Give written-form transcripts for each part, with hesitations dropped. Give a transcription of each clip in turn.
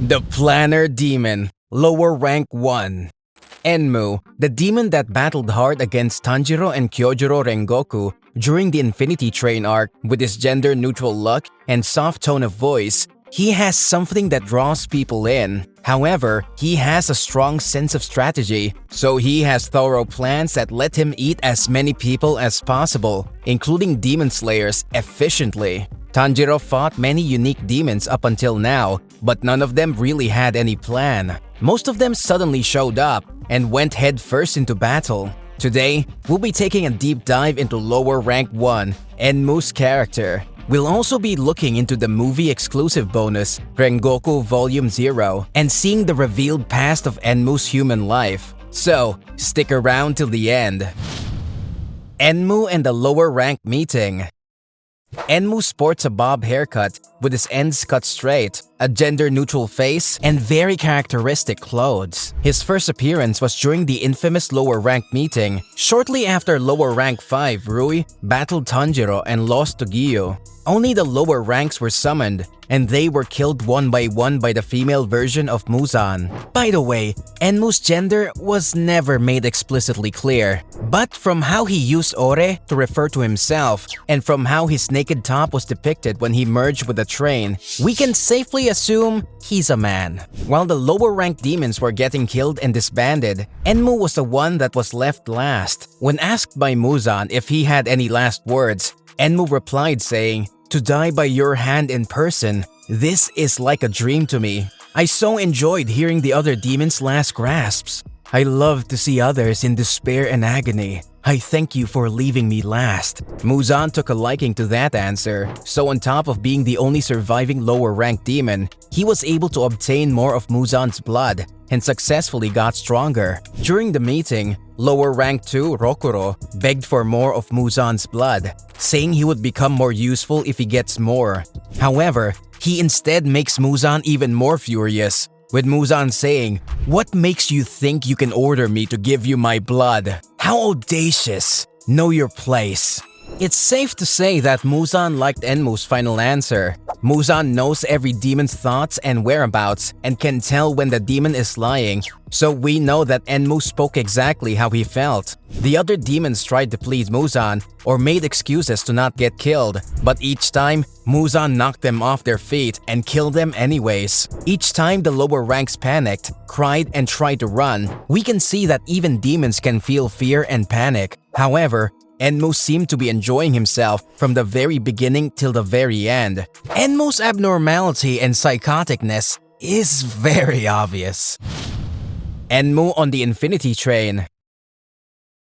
The Planner Demon, Lower Rank 1. Enmu, the demon that battled hard against Tanjiro and Kyojuro Rengoku during the Infinity Train arc with his gender-neutral look and soft tone of voice, he has something that draws people in. However, he has a strong sense of strategy, so he has thorough plans that let him eat as many people as possible, including demon slayers, efficiently. Tanjiro fought many unique demons up until now, but none of them really had any plan. Most of them suddenly showed up and went headfirst into battle. Today, we'll be taking a deep dive into Lower Rank 1, Enmu's character. We'll also be looking into the movie-exclusive bonus, Rengoku Volume 0, and seeing the revealed past of Enmu's human life. So, stick around till the end. Enmu and the Lower Rank Meeting. Enmu sports a bob haircut with his ends cut straight, a gender-neutral face, and very characteristic clothes. His first appearance was during the infamous Lower Rank Meeting, shortly after Lower Rank 5 Rui battled Tanjiro and lost to Giyu. Only the lower ranks were summoned, and they were killed one by the female version of Muzan. By the way, Enmu's gender was never made explicitly clear, but from how he used ore to refer to himself, and from how his naked top was depicted when he merged with the train, we can safely assume he's a man. While the lower rank demons were getting killed and disbanded, Enmu was the one that was left last. When asked by Muzan if he had any last words, Enmu replied saying, "To die by your hand in person, this is like a dream to me. I so enjoyed hearing the other demons' last grasps. I love to see others in despair and agony. I thank you for leaving me last." Muzan took a liking to that answer, so on top of being the only surviving lower rank demon, he was able to obtain more of Muzan's blood and successfully got stronger. During the meeting, lower rank 2 Rokuro begged for more of Muzan's blood, saying he would become more useful if he gets more. However, he instead makes Muzan even more furious, with Muzan saying, "What makes you think you can order me to give you my blood? How audacious! Know your place." It's safe to say that Muzan liked Enmu's final answer. Muzan knows every demon's thoughts and whereabouts and can tell when the demon is lying, so we know that Enmu spoke exactly how he felt. The other demons tried to please Muzan or made excuses to not get killed, but each time, Muzan knocked them off their feet and killed them anyways. Each time the lower ranks panicked, cried, and tried to run, we can see that even demons can feel fear and panic. However, Enmu seemed to be enjoying himself from the very beginning till the very end. Enmu's abnormality and psychoticness is very obvious. Enmu on the Infinity Train.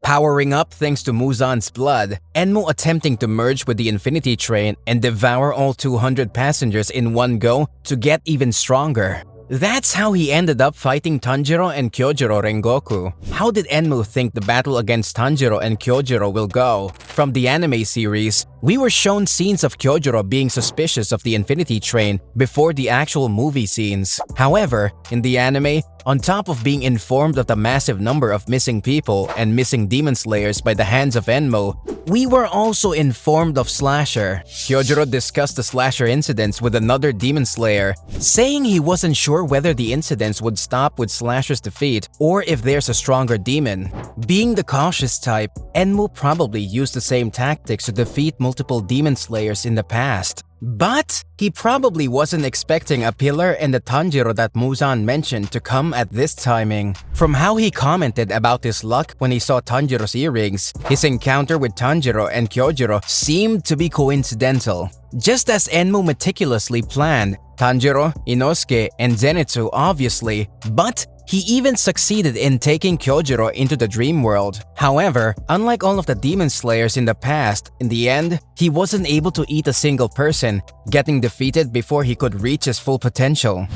Powering up thanks to Muzan's blood, Enmu attempting to merge with the Infinity Train and devour all 200 passengers in one go to get even stronger. That's how he ended up fighting Tanjiro and Kyojuro Rengoku. How did Enmu think the battle against Tanjiro and Kyojuro will go? From the anime series, we were shown scenes of Kyojuro being suspicious of the Infinity Train before the actual movie scenes. However, in the anime, on top of being informed of the massive number of missing people and missing demon slayers by the hands of Enmu, we were also informed of Slasher. Kyojuro discussed the Slasher incidents with another demon slayer, saying he wasn't sure whether the incidents would stop with Slasher's defeat or if there's a stronger demon. Being the cautious type, Enmu probably used the same tactics to defeat multiple demon slayers in the past. But he probably wasn't expecting a pillar and the Tanjiro that Muzan mentioned to come at this timing. From how he commented about his luck when he saw Tanjiro's earrings, his encounter with Tanjiro and Kyojuro seemed to be coincidental. Just as Enmu meticulously planned, Tanjiro, Inosuke, and Zenitsu obviously, but he even succeeded in taking Kyojuro into the dream world. However, unlike all of the demon slayers in the past, in the end, he wasn't able to eat a single person, getting defeated before he could reach his full potential.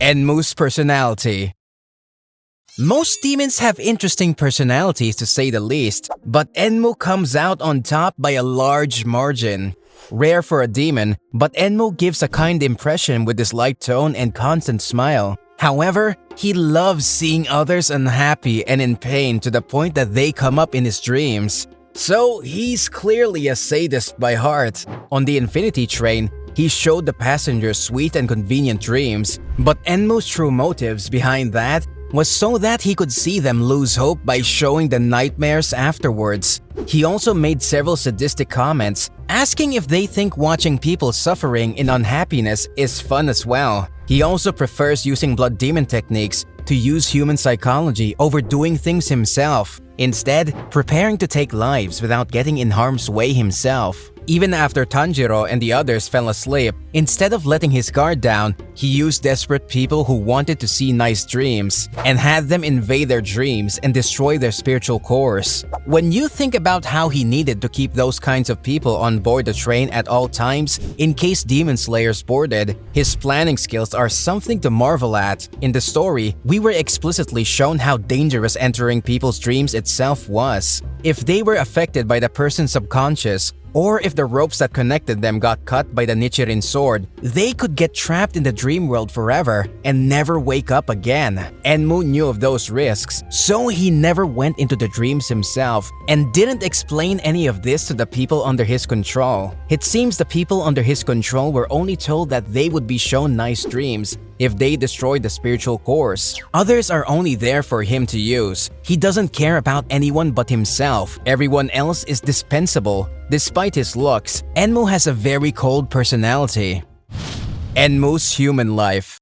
Enmu's personality. Most demons have interesting personalities to say the least, but Enmu comes out on top by a large margin. Rare for a demon, but Enmu gives a kind impression with his light tone and constant smile. However, he loves seeing others unhappy and in pain to the point that they come up in his dreams. So he's clearly a sadist by heart. On the Infinity Train, he showed the passengers sweet and convenient dreams, but Enmu's true motives behind that was so that he could see them lose hope by showing the nightmares afterwards. He also made several sadistic comments, asking if they think watching people suffering in unhappiness is fun as well. He also prefers using blood demon techniques to use human psychology over doing things himself, instead preparing to take lives without getting in harm's way himself. Even after Tanjiro and the others fell asleep, instead of letting his guard down, he used desperate people who wanted to see nice dreams and had them invade their dreams and destroy their spiritual cores. When you think about how he needed to keep those kinds of people on board the train at all times in case demon slayers boarded, his planning skills are something to marvel at. In the story, we were explicitly shown how dangerous entering people's dreams itself was. If they were affected by the person's subconscious, or if the ropes that connected them got cut by the Nichirin sword, they could get trapped in the dream world forever and never wake up again. Enmu knew of those risks, so he never went into the dreams himself and didn't explain any of this to the people under his control. It seems the people under his control were only told that they would be shown nice dreams if they destroyed the spiritual cores. Others are only there for him to use. He doesn't care about anyone but himself. Everyone else is dispensable. Despite his looks, Enmu has a very cold personality. Enmu's human life.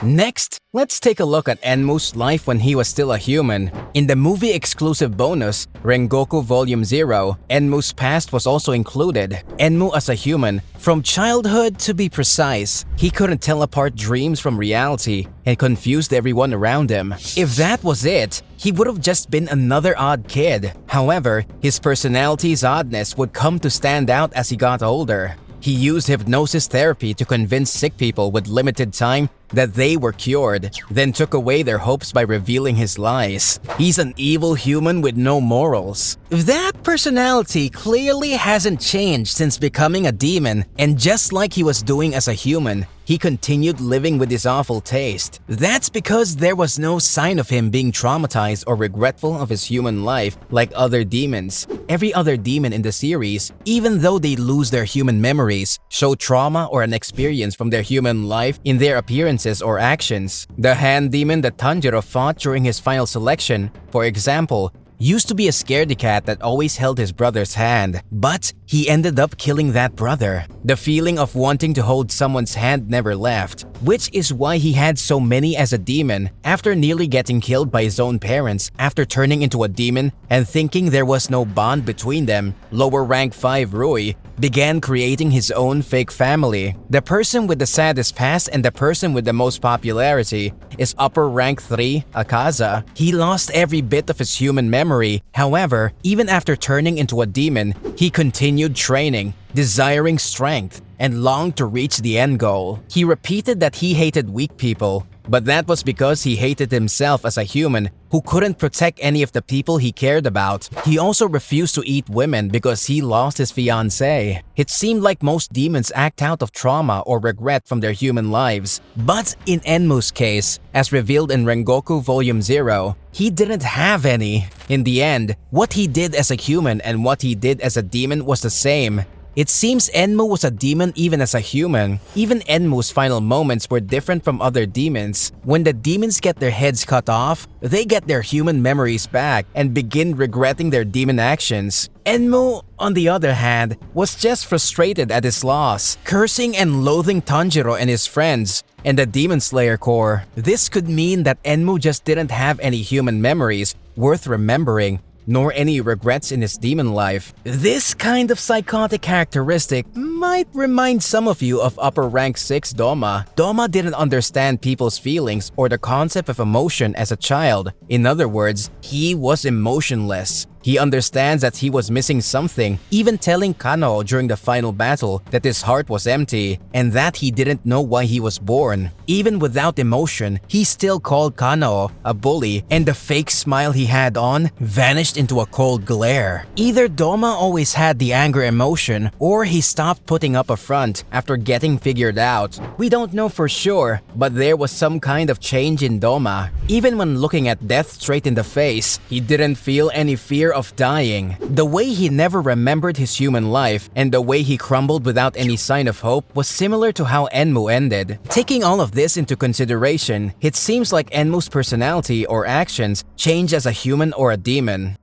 Next, let's take a look at Enmu's life when he was still a human. In the movie-exclusive bonus, Rengoku Volume 0, Enmu's past was also included. Enmu as a human, from childhood to be precise, he couldn't tell apart dreams from reality and confused everyone around him. If that was it, he would have just been another odd kid. However, his personality's oddness would come to stand out as he got older. He used hypnosis therapy to convince sick people with limited time that they were cured, then took away their hopes by revealing his lies. He's an evil human with no morals. That personality clearly hasn't changed since becoming a demon, and just like he was doing as a human, he continued living with his awful taste. That's because there was no sign of him being traumatized or regretful of his human life like other demons. Every other demon in the series, even though they lose their human memories, show trauma or an experience from their human life in their appearances or actions. The hand demon that Tanjiro fought during his final selection, for example, used to be a scaredy cat that always held his brother's hand, but he ended up killing that brother. The feeling of wanting to hold someone's hand never left, which is why he had so many as a demon after nearly getting killed by his own parents after turning into a demon and thinking there was no bond between them. Lower rank 5 Rui began creating his own fake family. The person with the saddest past and the person with the most popularity is upper rank 3 Akaza. He lost every bit of his human memory. However, even after turning into a demon, he continued training, desiring strength, and longed to reach the end goal. He repeated that he hated weak people, but that was because he hated himself as a human who couldn't protect any of the people he cared about. He also refused to eat women because he lost his fiancée. It seemed like most demons act out of trauma or regret from their human lives. But in Enmu's case, as revealed in Rengoku Volume 0, he didn't have any. In the end, what he did as a human and what he did as a demon was the same. It seems Enmu was a demon even as a human. Even Enmu's final moments were different from other demons. When the demons get their heads cut off, they get their human memories back and begin regretting their demon actions. Enmu, on the other hand, was just frustrated at his loss, cursing and loathing Tanjiro and his friends and the Demon Slayer Corps. This could mean that Enmu just didn't have any human memories worth remembering, nor any regrets in his demon life. This kind of psychotic characteristic might remind some of you of upper rank 6 Doma. Doma didn't understand people's feelings or the concept of emotion as a child. In other words, he was emotionless. He understands that he was missing something, even telling Kanao during the final battle that his heart was empty and that he didn't know why he was born. Even without emotion, he still called Kanao a bully, and the fake smile he had on vanished into a cold glare. Either Doma always had the anger emotion, or he stopped putting up a front after getting figured out. We don't know for sure, but there was some kind of change in Doma. Even when looking at death straight in the face, he didn't feel any fear fear of dying, the way he never remembered his human life, and the way he crumbled without any sign of hope was similar to how Enmu ended. Taking all of this into consideration, it seems like Enmu's personality or actions change as a human or a demon.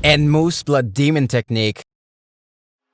Enmu's Blood Demon Technique.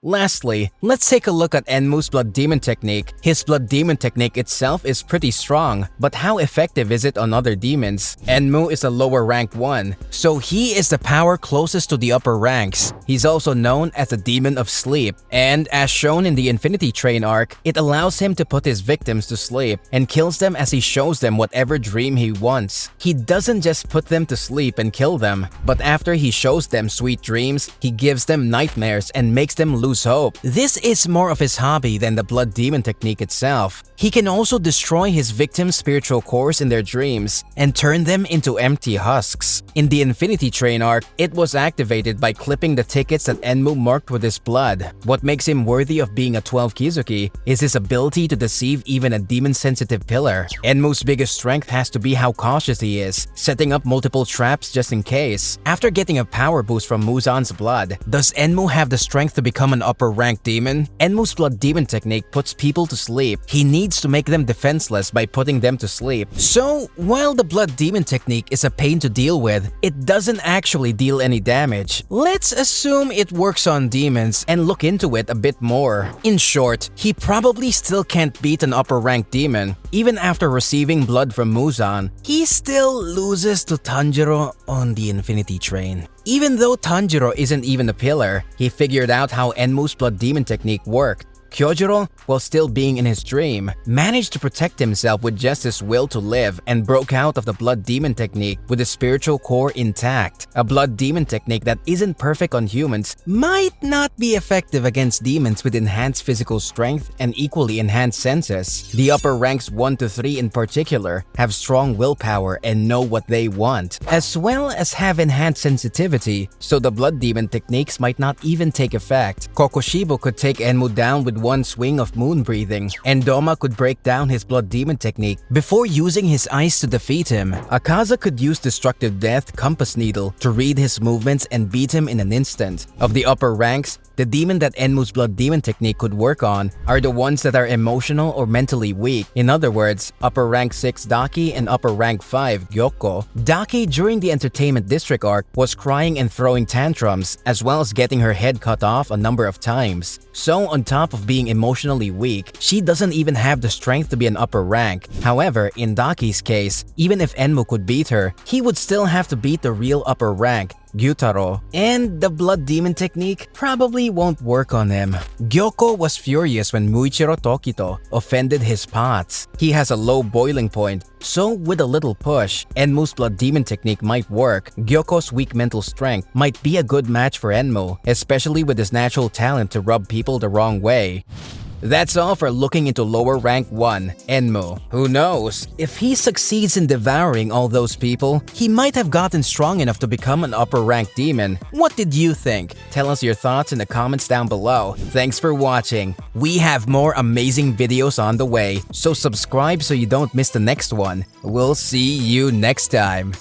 Lastly, let's take a look at Enmu's Blood Demon Technique. His Blood Demon Technique itself is pretty strong, but how effective is it on other demons? Enmu is a lower rank one, so he is the power closest to the upper ranks. He's also known as the Demon of Sleep, and as shown in the Infinity Train arc, it allows him to put his victims to sleep and kills them as he shows them whatever dream he wants. He doesn't just put them to sleep and kill them, but after he shows them sweet dreams, he gives them nightmares and makes them lose hope. This is more of his hobby than the Blood Demon Technique itself. He can also destroy his victims' spiritual cores in their dreams and turn them into empty husks. In the Infinity Train arc, it was activated by clipping the tickets that Enmu marked with his blood. What makes him worthy of being a 12 Kizuki is his ability to deceive even a demon-sensitive pillar. Enmu's biggest strength has to be how cautious he is, setting up multiple traps just in case. After getting a power boost from Muzan's blood, does Enmu have the strength to become an upper-ranked demon? Enmu's Blood Demon Technique puts people to sleep. He needs to make them defenseless by putting them to sleep. So, while the Blood Demon Technique is a pain to deal with, it doesn't actually deal any damage. Let's assume it works on demons and look into it a bit more. In short, he probably still can't beat an upper-ranked demon. Even after receiving blood from Muzan, he still loses to Tanjiro on the Infinity Train. Even though Tanjiro isn't even a pillar, he figured out how Enmu's Blood Demon Technique worked. Kyojuro, while still being in his dream, managed to protect himself with just his will to live and broke out of the Blood Demon Technique with his spiritual core intact. A Blood Demon Technique that isn't perfect on humans might not be effective against demons with enhanced physical strength and equally enhanced senses. The upper ranks 1 to 3 in particular have strong willpower and know what they want, as well as have enhanced sensitivity, so the Blood Demon techniques might not even take effect. Kokoshibo could take Enmu down with one swing of moon breathing, and Doma could break down his Blood Demon Technique before using his eyes to defeat him. Akaza could use Destructive Death Compass Needle to read his movements and beat him in an instant. Of the upper ranks, the demon that Enmu's Blood Demon Technique could work on are the ones that are emotional or mentally weak. In other words, upper rank 6 Daki and upper rank 5 Gyoko. Daki during the Entertainment District arc was crying and throwing tantrums, as well as getting her head cut off a number of times. So on top of being emotionally weak, she doesn't even have the strength to be an upper rank. However, in Daki's case, even if Enmu could beat her, he would still have to beat the real upper rank, Gyutaro, and the Blood Demon Technique probably won't work on him. Gyoko was furious when Muichiro Tokito offended his pots. He has a low boiling point, so with a little push, Enmu's Blood Demon Technique might work. Gyoko's weak mental strength might be a good match for Enmu, especially with his natural talent to rub people the wrong way. That's all for looking into lower rank 1, Enmu. Who knows, if he succeeds in devouring all those people, he might have gotten strong enough to become an upper rank demon. What did you think? Tell us your thoughts in the comments down below. Thanks for watching. We have more amazing videos on the way, so subscribe so you don't miss the next one. We'll see you next time.